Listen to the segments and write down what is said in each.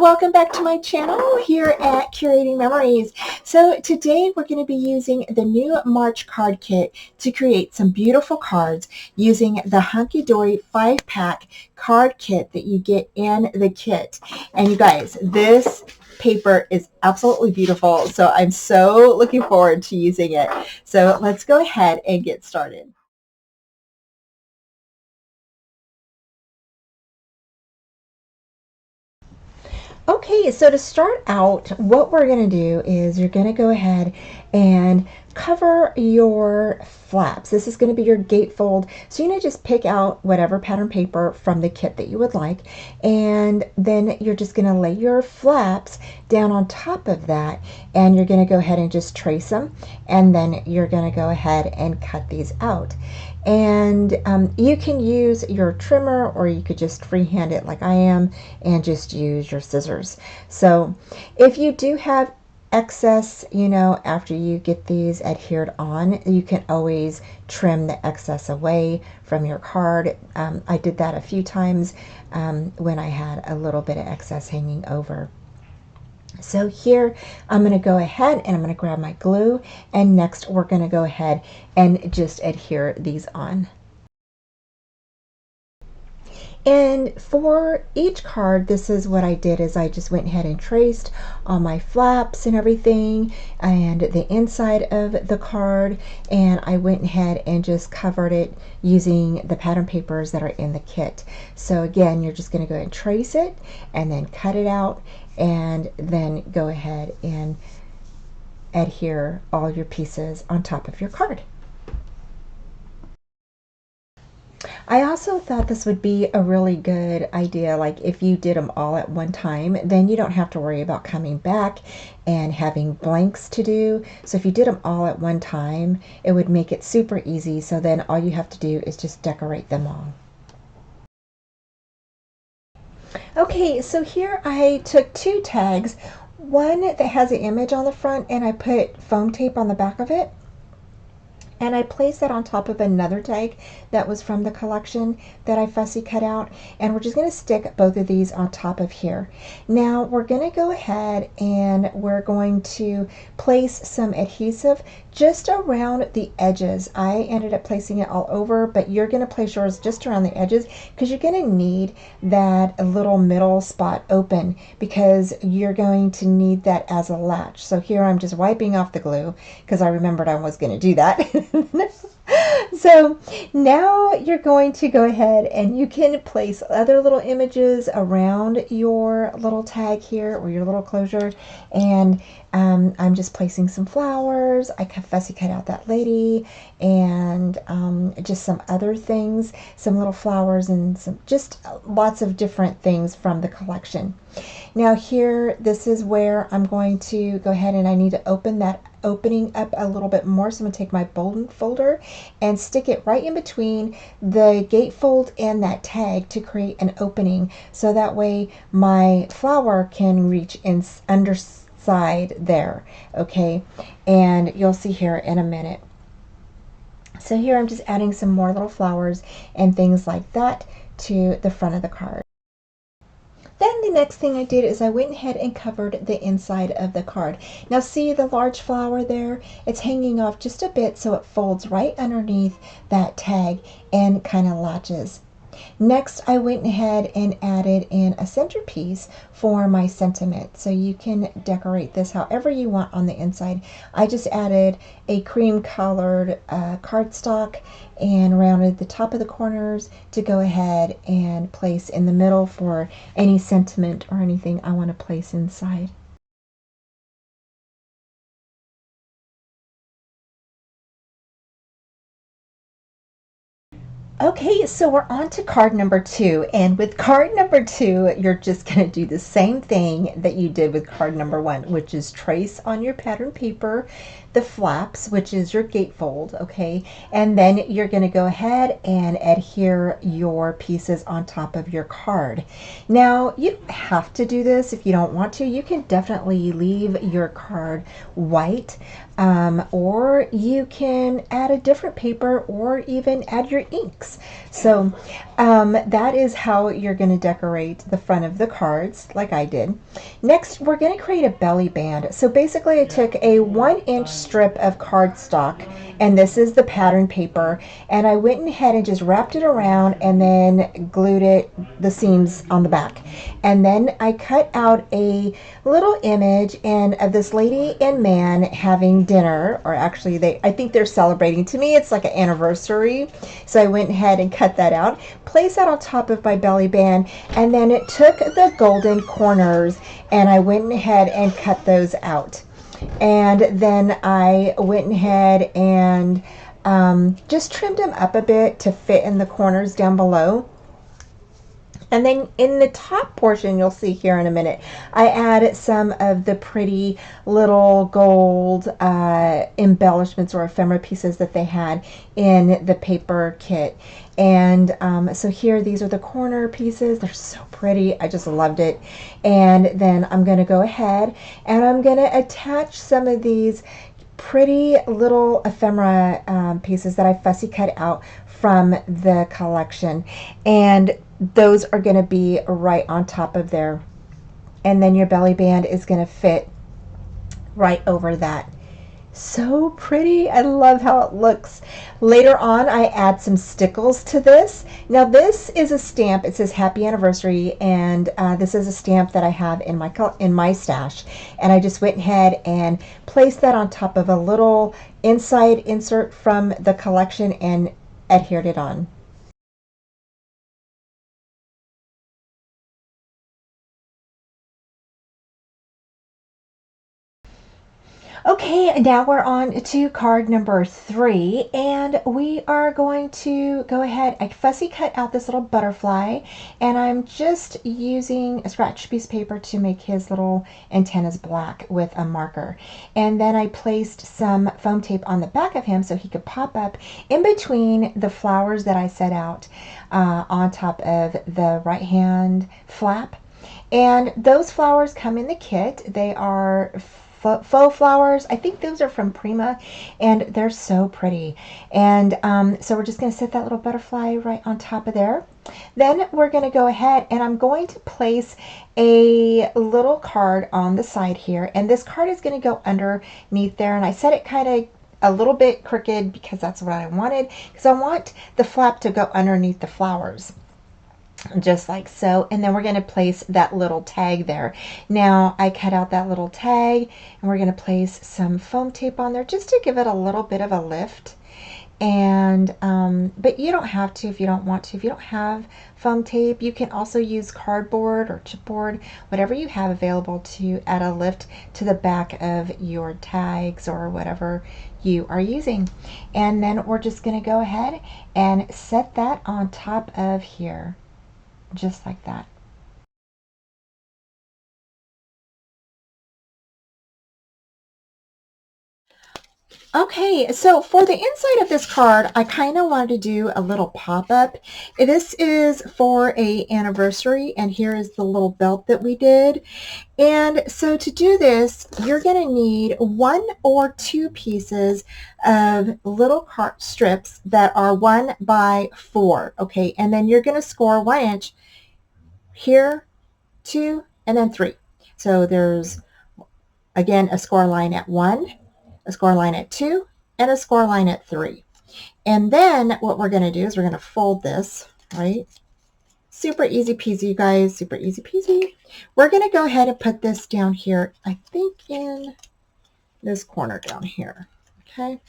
welcome back to my channel here at Curating Memories. So today we're going to be using the new March card kit to create some beautiful cards using the Hunky Dory 5-pack card kit that you get in the kit. And you guys, this paper is absolutely beautiful, so I'm so looking forward to using it. So let's go ahead and get started. Okay, so to start out, what we're going to do is you're going to go ahead and cover your flaps. This is going to be your gatefold. So you're going to just pick out whatever pattern paper from the kit that you would like, and then you're just going to lay your flaps down on top of that, and you're going to go ahead and just trace them, and then you're going to go ahead and cut these out. And you can use your trimmer, or you could just freehand it like I am and just use your scissors. So if you do have excess, after you get these adhered on, you can always trim the excess away from your card. I did that a few times when I had a little bit of excess hanging over. So here I'm going to go ahead and I'm going to grab my glue, and next we're going to go ahead and just adhere these on. And for each card, this is what I did, is I just went ahead and traced all my flaps and everything and the inside of the card, and I went ahead and just covered it using the pattern papers that are in the kit. So again, you're just going to go ahead and trace it and then cut it out, and then go ahead and adhere all your pieces on top of your card. I also thought this would be a really good idea, like if you did them all at one time, then you don't have to worry about coming back and having blanks to do. So if you did them all at one time, it would make it super easy. So then all you have to do is just decorate them all. Okay, so here I took two tags, one that has an image on the front, and I put foam tape on the back of it. And I placed that on top of another tag that was from the collection that I fussy cut out. And we're just going to stick both of these on top of here. Now we're going to go ahead and we're going to place some adhesive just around the edges. I ended up placing it all over, but you're going to place yours just around the edges because you're going to need that little middle spot open, because you're going to need that as a latch. So here I'm just wiping off the glue because I remembered I was going to do that. So now you're going to go ahead and you can place other little images around your little tag here, or your little closure. And I'm just placing some flowers. I fussy cut out that lady, and just some other things, some little flowers, and some just lots of different things from the collection. Now here, this is where I'm going to go ahead and I need to open that opening up a little bit more. So I'm going to take my bold folder and stick it right in between the gatefold and that tag to create an opening, so that way my flower can reach in underside there. Okay, and you'll see here in a minute. So here I'm just adding some more little flowers and things like that to the front of the card. Then the next thing I did is I went ahead and covered the inside of the card. Now see the large flower there? It's hanging off just a bit, so it folds right underneath that tag and kind of latches. Next, I went ahead and added in a centerpiece for my sentiment. So you can decorate this however you want on the inside. I just added a cream colored cardstock and rounded the top of the corners to go ahead and place in the middle for any sentiment or anything I want to place inside. Okay, so we're on to card number 2, and with card number 2, you're just going to do the same thing that you did with card number 1, which is trace on your pattern paper the flaps, which is your gatefold, okay? And then you're going to go ahead and adhere your pieces on top of your card. Now, you don't have to do this if you don't want to. You can definitely leave your card white, or you can add a different paper or even add your inks. So that is how you're going to decorate the front of the cards, like I did. Next, we're going to create a belly band. So basically, I took a 1-inch strip of cardstock, and this is the pattern paper, and I went ahead and just wrapped it around and then glued the seams on the back. And then I cut out a little image of this lady and man having dinner, or actually I think they're celebrating. To me, it's like an anniversary. So I went ahead and cut that out, placed that on top of my belly band, and then it took the golden corners and I went ahead and cut those out. And then I went ahead and just trimmed them up a bit to fit in the corners down below. And then in the top portion, you'll see here in a minute, I added some of the pretty little gold embellishments or ephemera pieces that they had in the paper kit. And so here, these are the corner pieces. They're so pretty. I just loved it. And then I'm going to go ahead and I'm going to attach some of these pretty little ephemera pieces that I fussy cut out from the collection, and those are going to be right on top of there, and then your belly band is going to fit right over that. So pretty. I love how it looks. Later on, I add some stickles to this. Now this is a stamp. It says happy anniversary, and this is a stamp that I have in my stash, and I just went ahead and placed that on top of a little inside insert from the collection and adhered it on. Okay, now we're on to card number 3, and we are going to go ahead. I fussy cut out this little butterfly, and I'm just using a scratch piece of paper to make his little antennas black with a marker. And then I placed some foam tape on the back of him so he could pop up in between the flowers that I set out on top of the right hand flap. And those flowers come in the kit. They are faux flowers. I think those are from Prima, and they're so pretty. And so we're just going to set that little butterfly right on top of there. Then we're going to go ahead and I'm going to place a little card on the side here, and this card is going to go underneath there, and I set it kind of a little bit crooked because that's what I wanted, because I want the flap to go underneath the flowers, just like so. And then we're going to place that little tag there. Now I cut out that little tag, and we're going to place some foam tape on there just to give it a little bit of a lift. And but you don't have to if you don't want to. If you don't have foam tape, you can also use cardboard or chipboard, whatever you have available, to add a lift to the back of your tags or whatever you are using. And then we're just going to go ahead and set that on top of here, just like that. Okay, so for the inside of this card, I kind of wanted to do a little pop-up. This is for a anniversary, and here is the little belt that we did. And so to do this, you're going to need 1 or 2 pieces of little card strips that are 1 by 4, okay? And then you're going to score 1 inch here, 2, and then 3. So there's, again, a score line at 1, a score line at 2, and a score line at 3. And then what we're going to do is we're going to fold this, right? Super easy peasy, you guys, super easy peasy. We're going to go ahead and put this down here, I think in this corner down here, okay?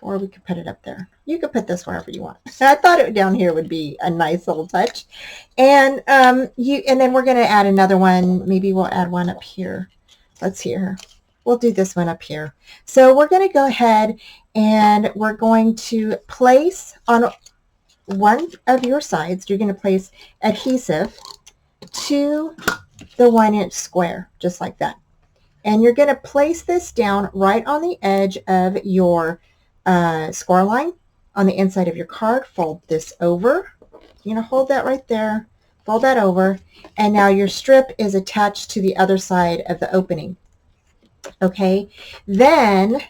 Or we could put it up there. You could put this wherever you want. I thought it down here would be a nice little touch. And and then we're going to add another one. Maybe we'll add one up here. Let's see here. We'll do this one up here. So we're going to go ahead and we're going to place on one of your sides, you're going to place adhesive to the 1 inch square, just like that. And you're going to place this down right on the edge of your score line on the inside of your card. Fold this over. You're going to hold that right there. Fold that over. And now your strip is attached to the other side of the opening. Okay. Then,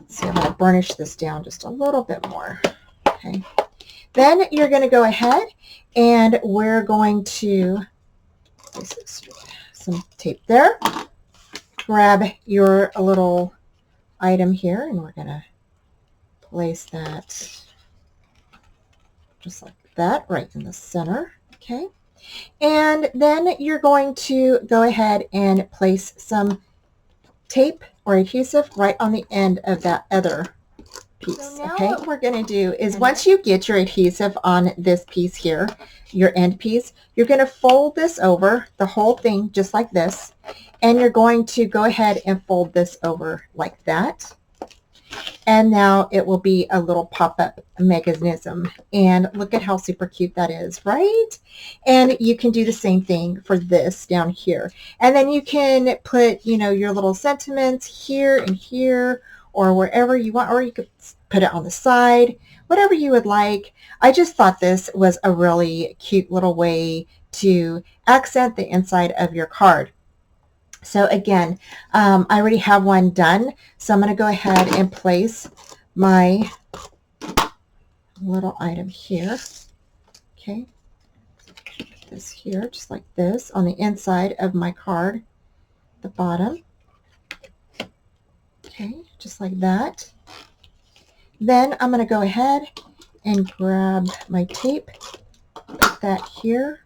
see, I'm going to burnish this down just a little bit more. Okay. Then you're going to go ahead and we're going to place some tape there. Grab your little item here and we're going to place that just like that right in the center. Okay. And then you're going to go ahead and place some tape or adhesive right on the end of that other piece. So now what we're going to do is once you get your adhesive on this piece here, your end piece, you're going to fold this over, the whole thing, just like this. And you're going to go ahead and fold this over like that. And now it will be a little pop-up mechanism. And look at how super cute that is, right? And you can do the same thing for this down here. And then you can put, you know, your little sentiments here and here or wherever you want, or you could put it on the side, whatever you would like. I just thought this was a really cute little way to accent the inside of your card. So again, I already have one done, so I'm going to go ahead and place my little item here. Okay, put this here just like this on the inside of my card, the bottom. Okay, just like that. Then I'm going to go ahead and grab my tape, put that here.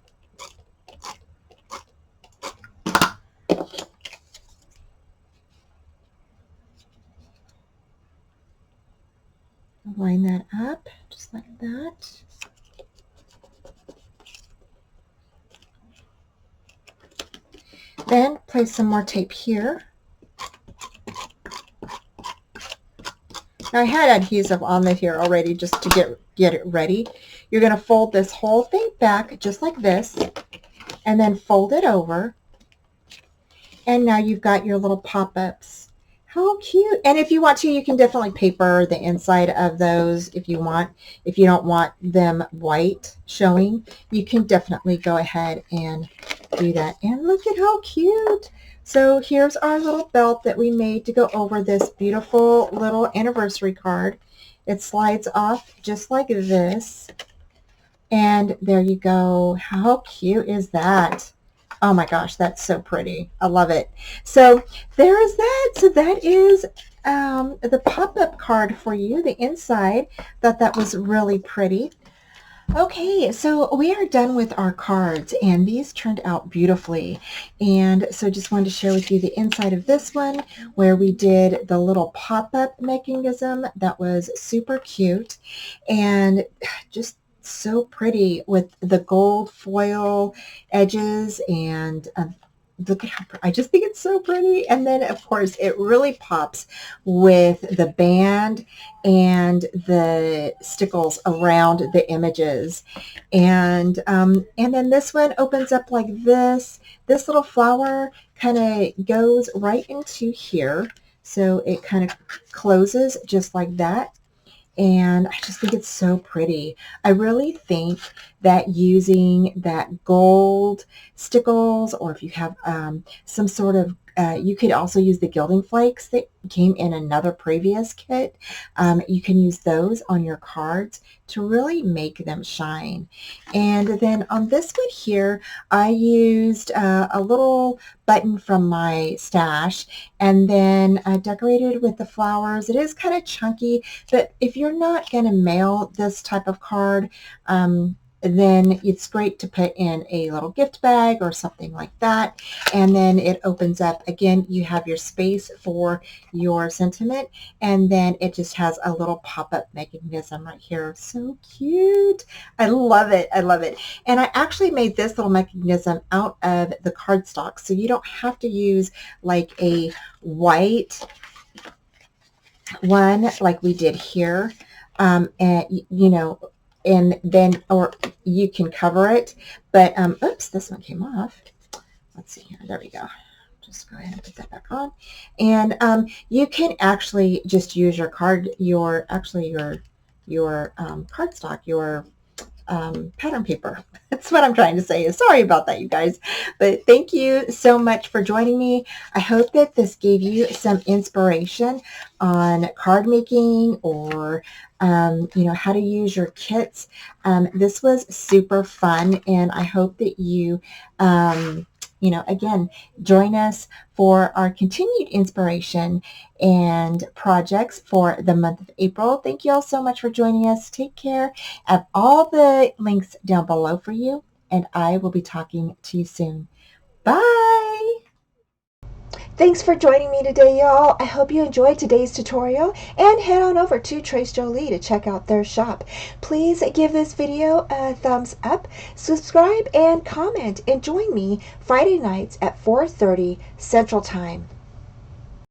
Line that up just like that. Then place some more tape here. Now I had adhesive on it here already just to get it ready. You're going to fold this whole thing back just like this and then fold it over. And now you've got your little pop-ups. How cute. And if you want to, you can definitely paper the inside of those if you want. If you don't want them white showing, you can definitely go ahead and do that. And look at how cute. So here's our little belt that we made to go over this beautiful little anniversary card. It slides off just like this. And there you go. How cute is that? Oh my gosh, that's so pretty. I love it. So there is that. So that is the pop-up card for you, the inside. Thought that was really pretty. Okay, so we are done with our cards, and these turned out beautifully. And so just wanted to share with you the inside of this one, where we did the little pop-up mechanism. That was super cute and just so pretty with the gold foil edges, and look at how I just think it's so pretty. And then of course it really pops with the band and the stickles around the images. And then this one opens up like this. This little flower kind of goes right into here, so it kind of closes just like that. And I just think it's so pretty. I really think that using that gold stickles, or if you have some sort of, you could also use the gilding flakes that came in another previous kit. You can use those on your cards to really make them shine. And then on this one here, I used a little button from my stash, and then I decorated with the flowers. It is kind of chunky, but if you're not going to mail this type of card, then it's great to put in a little gift bag or something like that. And then it opens up. Again, you have your space for your sentiment, and then it just has a little pop-up mechanism right here. So cute. I love it. I love it. And I actually made this little mechanism out of the cardstock, so you don't have to use like a white one like we did here. And you know, and then, or you can cover it, but oops, this one came off. Let's see here. There we go. just go ahead and put that back on. And you can actually just use your cardstock, your pattern paper. That's what I'm trying to say. Sorry about that, you guys. But thank you so much for joining me. I hope that this gave you some inspiration on card making or, how to use your kits. This was super fun, and I hope that you, again, join us for our continued inspiration and projects for the month of April. Thank you all so much for joining us. Take care. I have all the links down below for you, and I will be talking to you soon. Bye! Thanks for joining me today, y'all. I hope you enjoyed today's tutorial, and head on over to Trace Jolie to check out their shop. Please give this video a thumbs up, subscribe, and comment, and join me Friday nights at 4:30 Central Time.